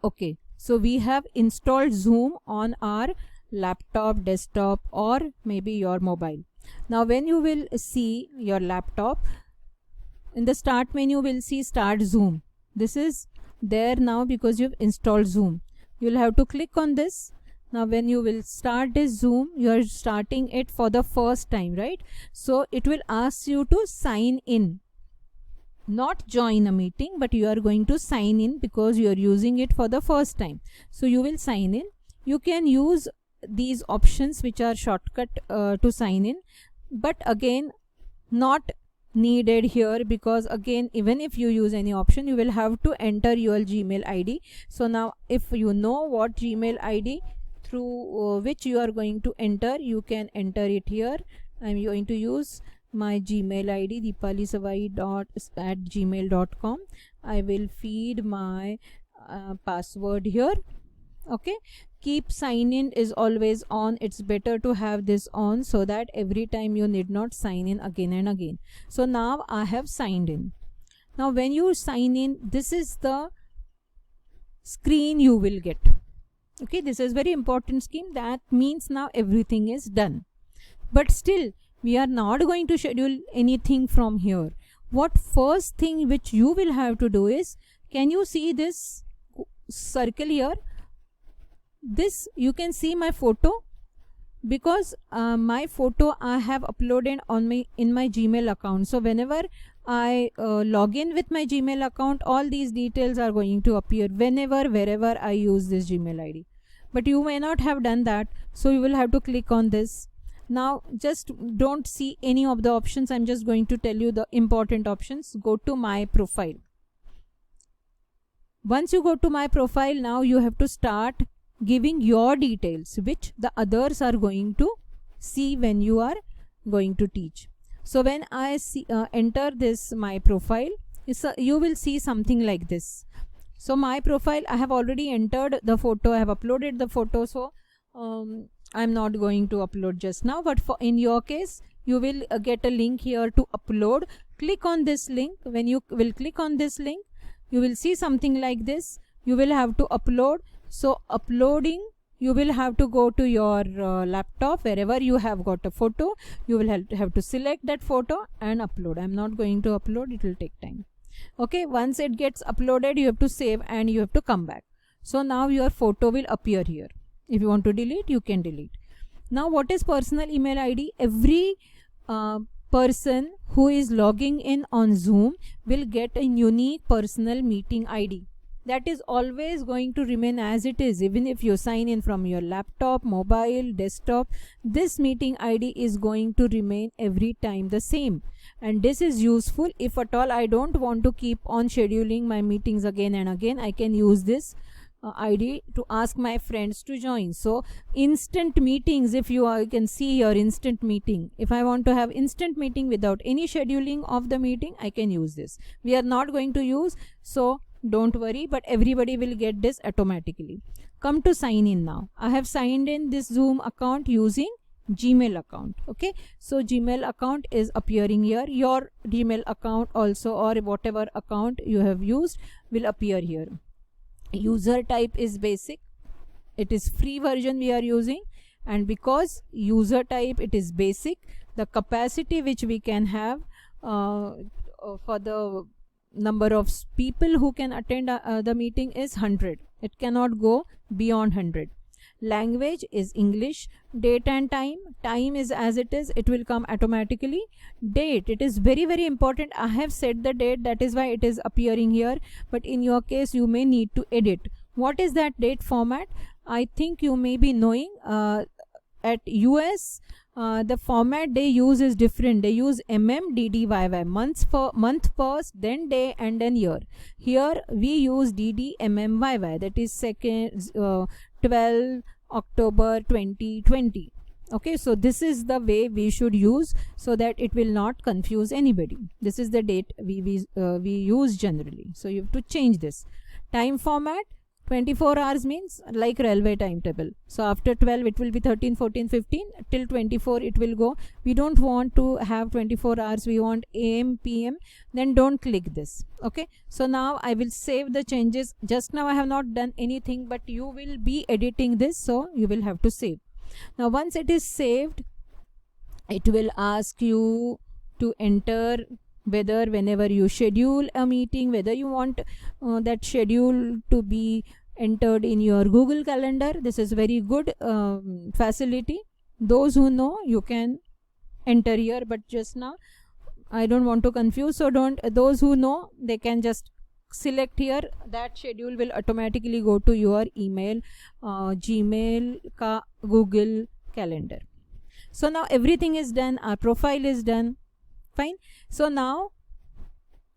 okay. So we have installed Zoom on our laptop, desktop, or maybe your mobile. Now when you will see your laptop, in the start menu will see start Zoom. This is there now because you've installed Zoom. You'll have to click on this. Now when you will start this Zoom, you are starting it for the first time, right? So it will ask you to sign in, not join a meeting, but you are going to sign in because you are using it for the first time. So you will sign in. You can use these options which are shortcut to sign in, but again not needed here, because again even if you use any option, you will have to enter your Gmail ID. So now if you know what Gmail ID through which you are going to enter, you can enter it here. I'm going to use my Gmail ID, deepalisawai@gmail.com. I will feed my password here. Okay, keep sign in is always on. It's better to have this on so that every time you need not sign in again and again. So now I have signed in. Now when you sign in, this is the screen you will get. Okay, this is very important scheme. That means now everything is done, but still we are not going to schedule anything from here. What first thing which you will have to do is, can you see this circle here? This you can see my photo, because my photo I have uploaded on in my Gmail account. So whenever I log in with my Gmail account, all these details are going to appear wherever I use this Gmail ID. But you may not have done that, so you will have to click on this. Now just don't see any of the options. I'm just going to tell you the important options. Go to my profile. Once you go to my profile, now you have to start giving your details which the others are going to see when you are going to teach. So when I enter this my profile, you will see something like this. So my profile, I have already entered the photo, I have uploaded the photo, so I'm not going to upload just now, but for in your case you will get a link here to upload. Click on this link. When you will click on this link, you will see something like this. You will have to upload. So uploading, you will have to go to your laptop, wherever you have got a photo, you will have to select that photo and upload. I'm not going to upload, it will take time. Okay, once it gets uploaded, you have to save and you have to come back. So now your photo will appear here. If you want to delete, you can delete. Now what is personal email ID? Every person who is logging in on Zoom will get a unique personal meeting ID. That is always going to remain as it is. Even if you sign in from your laptop, mobile, desktop, this meeting ID is going to remain every time the same. And this is useful if at all I don't want to keep on scheduling my meetings again and again. I can use this ID to ask my friends to join. So instant meetings, if you can see your instant meeting, if I want to have instant meeting without any scheduling of the meeting, I can use this. We are not going to use, so don't worry, but everybody will get this automatically. Come to sign in now. I have signed in this Zoom account using Gmail account. Okay, so Gmail account is appearing here. Your Gmail account also, or whatever account you have used, will appear here. User type is basic. It is free version we are using, and because user type it is basic, the capacity which we can have for the number of people who can attend the meeting is 100. It cannot go beyond 100. Language is English. Date and time. Time is as it is. It will come automatically. Date. It is very, very important. I have set the date. That is why it is appearing here. But in your case, you may need to edit. What is that date format? I think you may be knowing at US, the format they use is different. They use DDYY, month first, then day, and then year. Here we use DDMMYY, that is 12 October 2020. Okay, so this is the way we should use so that it will not confuse anybody. This is the date we use generally. So you have to change this. Time format, 24 hours means like railway timetable. So after 12 it will be 13, 14, 15 till 24 it will go. We don't want to have 24 hours, we want AM, PM. Then don't click this. Okay, so now I will save the changes. Just now I have not done anything, but you will be editing this, so you will have to save. Now once it is saved, it will ask you to enter whether whenever you schedule a meeting, whether you want that schedule to be entered in your Google Calendar. This is very good facility. Those who know, you can enter here, but just now I don't want to confuse, so don't. Those who know, they can just select here. That schedule will automatically go to your email, Gmail ka Google Calendar. So now everything is done, our profile is done. Fine. So now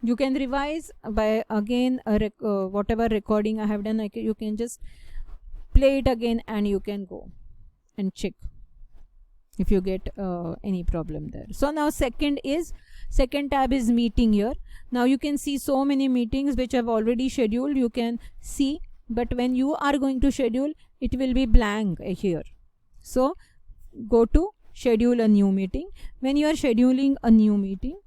you can revise by again whatever recording I have done. You can just play it again and you can go and check if you get any problem there. So now second tab is meeting here. Now you can see so many meetings which I've already scheduled. You can see, but when you are going to schedule, it will be blank here. So go to schedule a new meeting. When you are scheduling a new meeting,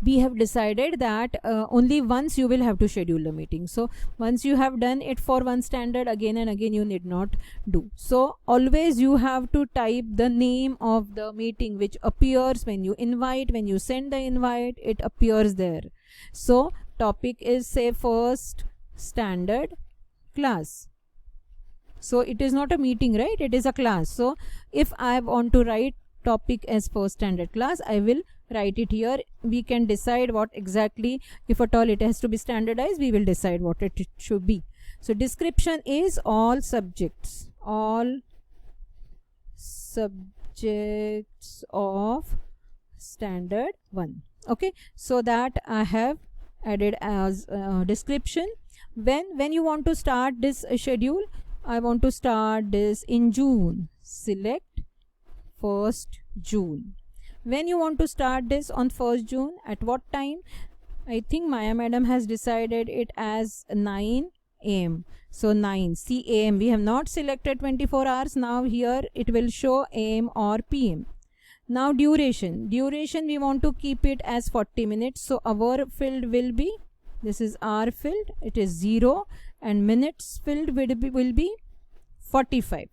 we have decided that only once you will have to schedule a meeting. So once you have done it for one standard, again and again you need not do. So always you have to type the name of the meeting which appears when you invite, when you send the invite, it appears there. So topic is, say, first standard class. So it is not a meeting, right? It is a class. So if I want to write topic as first standard class, I will write it here. We can decide what exactly, if at all it has to be standardized, we will decide what it should be. So description is all subjects of standard 1. Okay, so that I have added as description. When you want to start this schedule, I want to start this in June. Select 1st June. When you want to start this on 1st June, at what time? I think Maya madam has decided it as 9 AM. So 9 CAM. We have not selected 24 hours. Now here it will show AM or PM. Now duration we want to keep it as 40 minutes. So our field will be, this is our field, it is 0, and minutes field will be 45.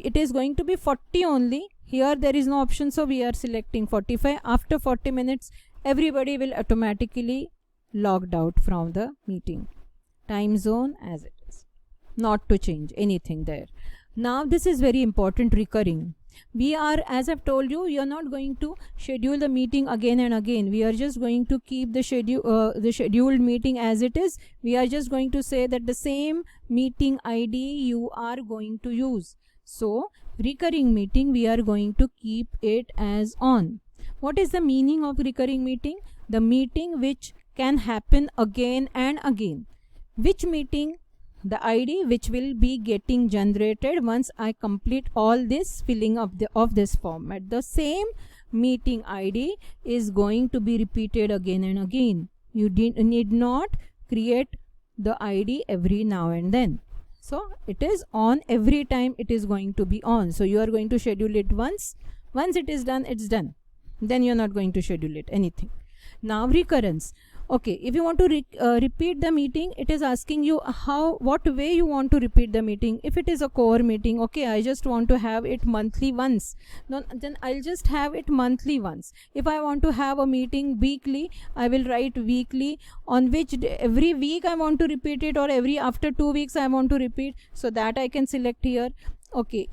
It is going to be 40 only. Here there is no option, so we are selecting 45. After 40 minutes, everybody will automatically logged out from the meeting. Time zone as it is, not to change anything there. Now this is very important, recurring. We are, as I've told you, we are not going to schedule the meeting again and again. We are just going to keep the scheduled meeting as it is. We are just going to say that the same meeting ID you are going to use. So recurring meeting, we are going to keep it as on. What is the meaning of recurring meeting? The meeting which can happen again and again. Which meeting? The ID which will be getting generated once I complete all this filling of this format. The same meeting ID is going to be repeated again and again. You need not create the ID every now and then. So it is on every time, it is going to be on. So you are going to schedule it once. Once it is done, it's done. Then you're not going to schedule it anything. Now recurrence. Okay, if you want to repeat the meeting, it is asking you what way you want to repeat the meeting. If it is a core meeting, okay, I just want to have it monthly once. Then I'll just have it monthly once. If I want to have a meeting weekly, I will write weekly. On which day, every week I want to repeat it, or every after 2 weeks I want to repeat. So that I can select here. Okay,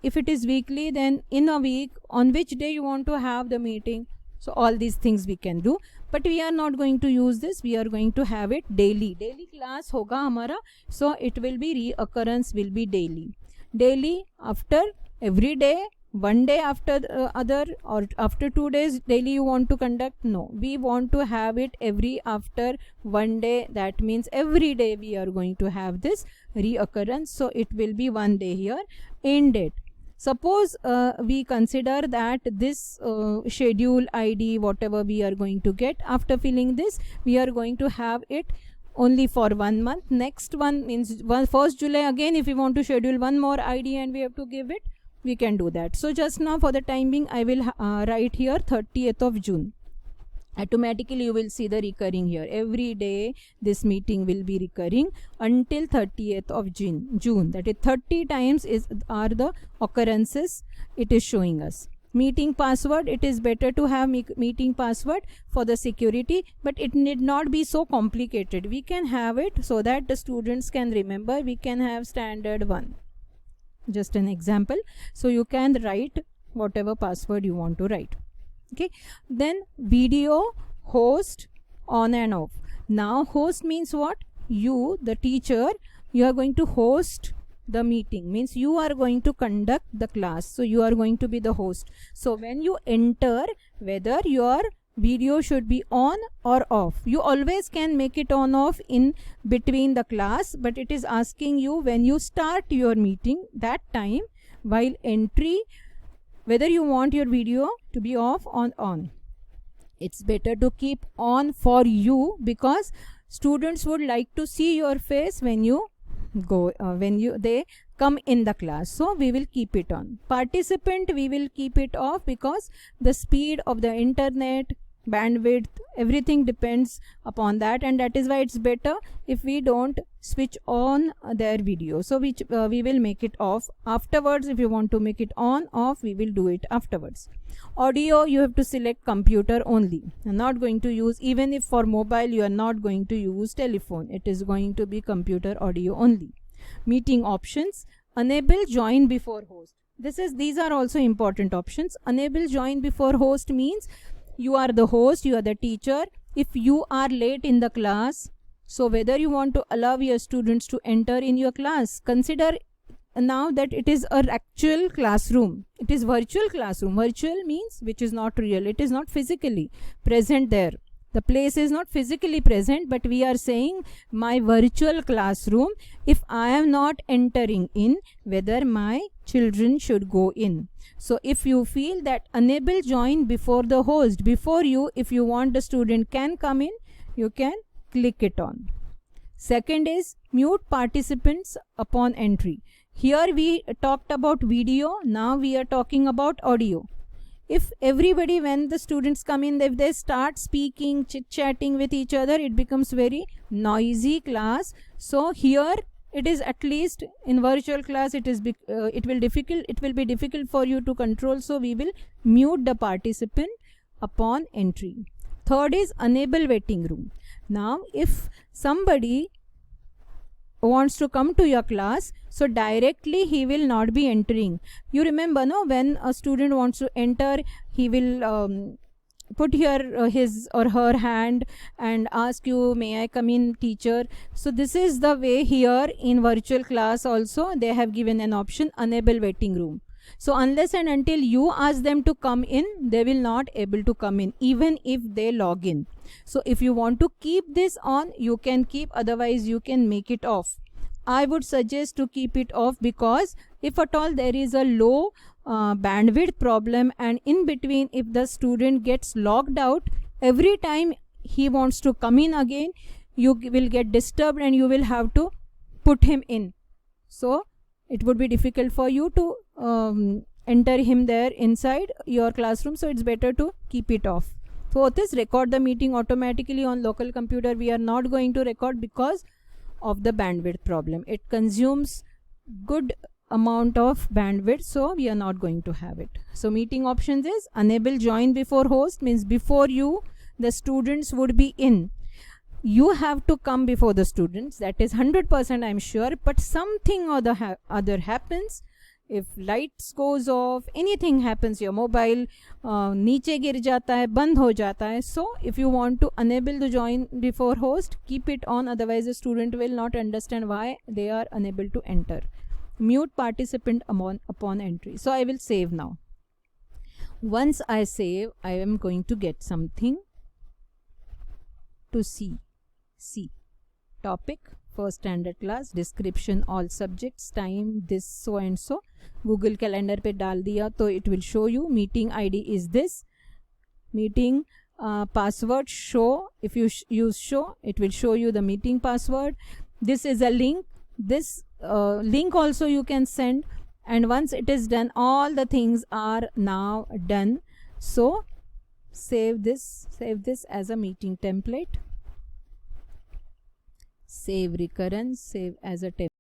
if it is weekly, then in a week, on which day you want to have the meeting. So all these things we can do, but we are not going to use this. We are going to have it daily. Daily class hoga hamara. So it will be reoccurrence will be daily. Daily after every day, one day after the other, or after 2 days daily you want to conduct. No, we want to have it every after 1 day. That means every day we are going to have this reoccurrence. So it will be 1 day here. End date. Suppose we consider that this schedule ID, whatever we are going to get after filling this, we are going to have it only for 1 month. Next one means 1st July again. If we want to schedule one more ID and we have to give it, we can do that. So just now for the time being, I will write here 30th of June. Automatically you will see the recurring here. Every day this meeting will be recurring until 30th of June. That is 30 times are the occurrences it is showing us. Meeting password, it is better to have meeting password for the security, but it need not be so complicated. We can have it so that the students can remember. We can have standard one. Just an example. So you can write whatever password you want to write. Okay, then video, host, on and off. Now host means what? You, the teacher, you are going to host the meeting, means you are going to conduct the class, so you are going to be the host. So when you enter, whether your video should be on or off, you always can make it on off in between the class, but it is asking you when you start your meeting, that time while entry, whether you want your video to be off or on. It's better to keep on for you, because students would like to see your face when you go they come in the class. So we will keep it on. Participant, we will keep it off, because the speed of the internet, bandwidth, everything depends upon that, and that is why it's better if we don't switch on their video. So we will make it off afterwards. If you want to make it on, off, we will do it afterwards. Audio, you have to select computer only. I'm not going to use, even if for mobile you are not going to use telephone, it is going to be computer audio only. Meeting options, enable join before host. These are also important options. Enable join before host means you are the host, you are the teacher. If you are late in the class, so whether you want to allow your students to enter in your class, consider now that it is an actual classroom. It is virtual classroom. Virtual means which is not real. It is not physically present there. The place is not physically present, but we are saying my virtual classroom. If I am not entering in, whether my children should go in. So if you feel that enable join before the host, before you, if you want the student can come in, you can click it on. Second is mute participants upon entry. Here we talked about video, now we are talking about audio. If everybody, when the students come in, if they start speaking, chit-chatting with each other, it becomes very noisy class. So here it is, at least in virtual class, it will be difficult for you to control. So we will mute the participant upon entry. Third is enable waiting room. Now if somebody wants to come to your class, so directly he will not be entering. You remember, no, when a student wants to enter, he will put here his or her hand and ask you, may I come in, teacher? So this is the way here in virtual class also they have given an option, enable waiting room. So unless and until you ask them to come in, they will not able to come in, even if they log in. So if you want to keep this on, you can keep, otherwise you can make it off. I would suggest to keep it off, because if at all there is a low bandwidth problem, and in between if the student gets logged out, every time he wants to come in again, you will get disturbed and you will have to put him in. So it would be difficult for you to enter him there inside your classroom. So it's better to keep it off. Fourth is record the meeting automatically on local computer. We are not going to record because of the bandwidth problem. It consumes good amount of bandwidth, so we are not going to have it. So meeting options is enable join before host, means before you the students would be in. You have to come before the students, that is 100% I'm sure, but something or the other happens. If lights goes off, anything happens, your mobile नीचे गिर जाता है, बंद हो जाता है. So if you want to enable the join before host, keep it on, otherwise the student will not understand why they are unable to enter. Mute participant upon entry. So I will save now. Once I save, I am going to get something to see. Topic, first standard class, description, all subjects, time, this, so and so. Google Calendar पे डाल दिया तो it will show you. Meeting ID is this. Meeting password show. If you use show, it will show you the meeting password. This is a link. This link also you can send, and once it is done, all the things are now done. So save this as a meeting template, save recurrence, save as a template.